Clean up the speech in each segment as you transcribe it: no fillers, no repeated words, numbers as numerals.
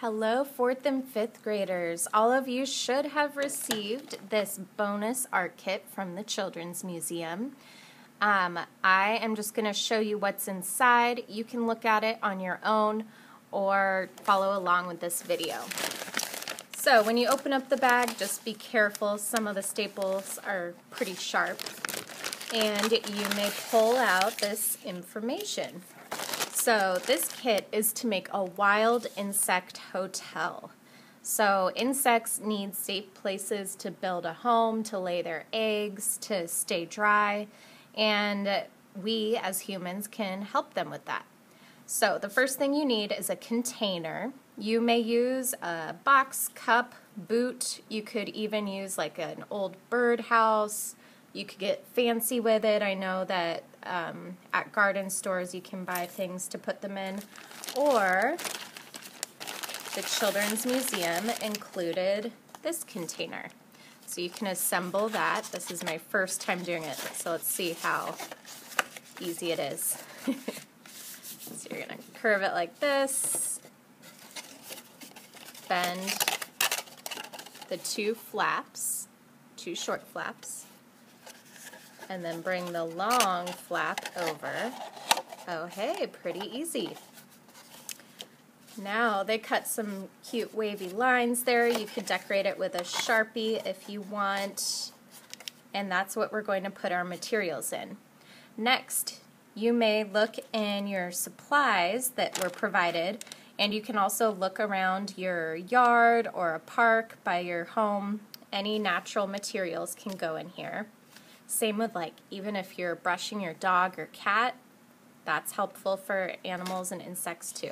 Hello, 4th and 5th graders. All of you should have received this bonus art kit from the Children's Museum. I am just going to show you what's inside. You can look at it on your own or follow along with this video. So when you open up the bag, just be careful. Some of the staples are pretty sharp. And you may pull out this information. So this kit is to make a wild insect hotel. So insects need safe places to build a home, to lay their eggs, to stay dry, and we as humans can help them with that. So the first thing you need is a container. You may use a box, cup, boot. You could even use like an old birdhouse. You could get fancy with it. I know that at garden stores you can buy things to put them in. Or the Children's Museum included this container. So you can assemble that. This is my first time doing it, so let's see how easy it is. So you're going to curve it like this, bend the two flaps, two short flaps, and then bring the long flap over. Oh, hey, pretty easy. Now they cut some cute wavy lines there. You could decorate it with a Sharpie if you want. And that's what we're going to put our materials in. Next, you may look in your supplies that were provided, and you can also look around your yard or a park by your home. Any natural materials can go in here. Same with even if you're brushing your dog or cat, that's helpful for animals and insects too.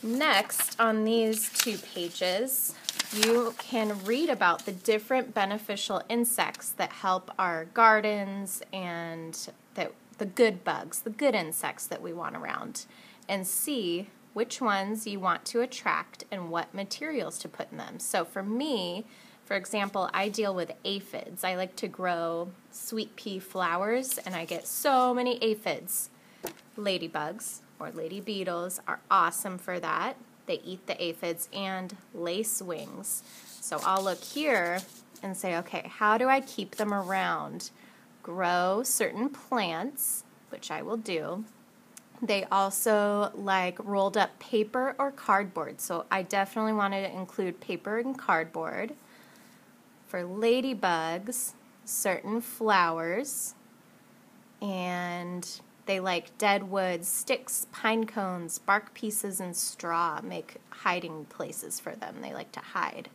Next, on these two pages, you can read about the different beneficial insects that help our gardens and the good bugs, the good insects that we want around, and see which ones you want to attract and what materials to put in them. So for me, for example, I deal with aphids. I like to grow sweet pea flowers, and I get so many aphids. Ladybugs or lady beetles are awesome for that. They eat the aphids, and lacewings. So I'll look here and say, okay, how do I keep them around? Grow certain plants, which I will do. They also like rolled up paper or cardboard, so I definitely wanted to include paper and cardboard. For ladybugs, certain flowers, and they like dead wood, sticks, pine cones, bark pieces, and straw make hiding places for them. They like to hide.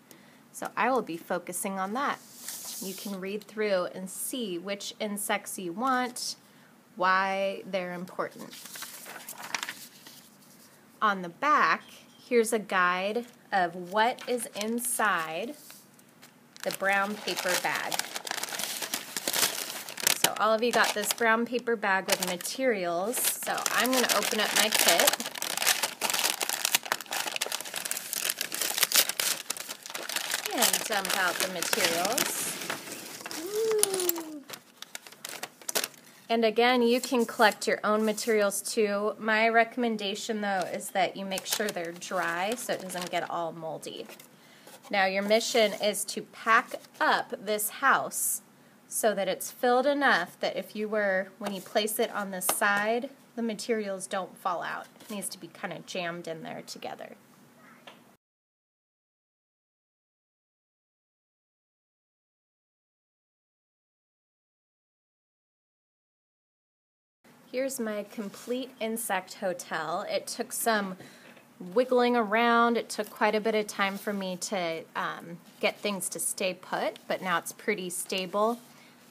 So I will be focusing on that. You can read through and see which insects you want, why they're important. On the back, here's a guide of what is inside the brown paper bag. So all of you got this brown paper bag with materials. So I'm going to open up my kit. And dump out the materials. Ooh. And again, you can collect your own materials too. My recommendation though is that you make sure they're dry so it doesn't get all moldy. Now your mission is to pack up this house so that it's filled enough that when you place it on the side, the materials don't fall out. It needs to be kind of jammed in there together. Here's my complete insect hotel. It took some wiggling around. It took quite a bit of time for me to get things to stay put, but now it's pretty stable.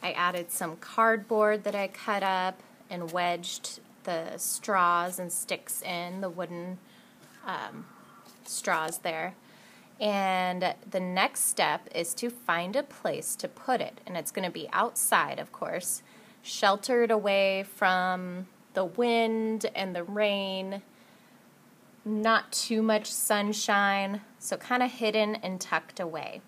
I added some cardboard that I cut up and wedged the straws and sticks in, the wooden straws there. And the next step is to find a place to put it, and it's going to be outside, of course, sheltered away from the wind and the rain, not too much sunshine, so kind of hidden and tucked away.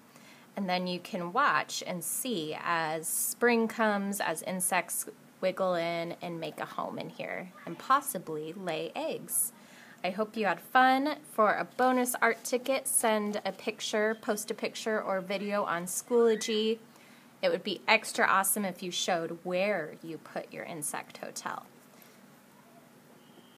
And then you can watch and see as spring comes, as insects wiggle in and make a home in here and possibly lay eggs. I hope you had fun. For a bonus art ticket, send a picture, post a picture or video on Schoology. It would be extra awesome if you showed where you put your insect hotel.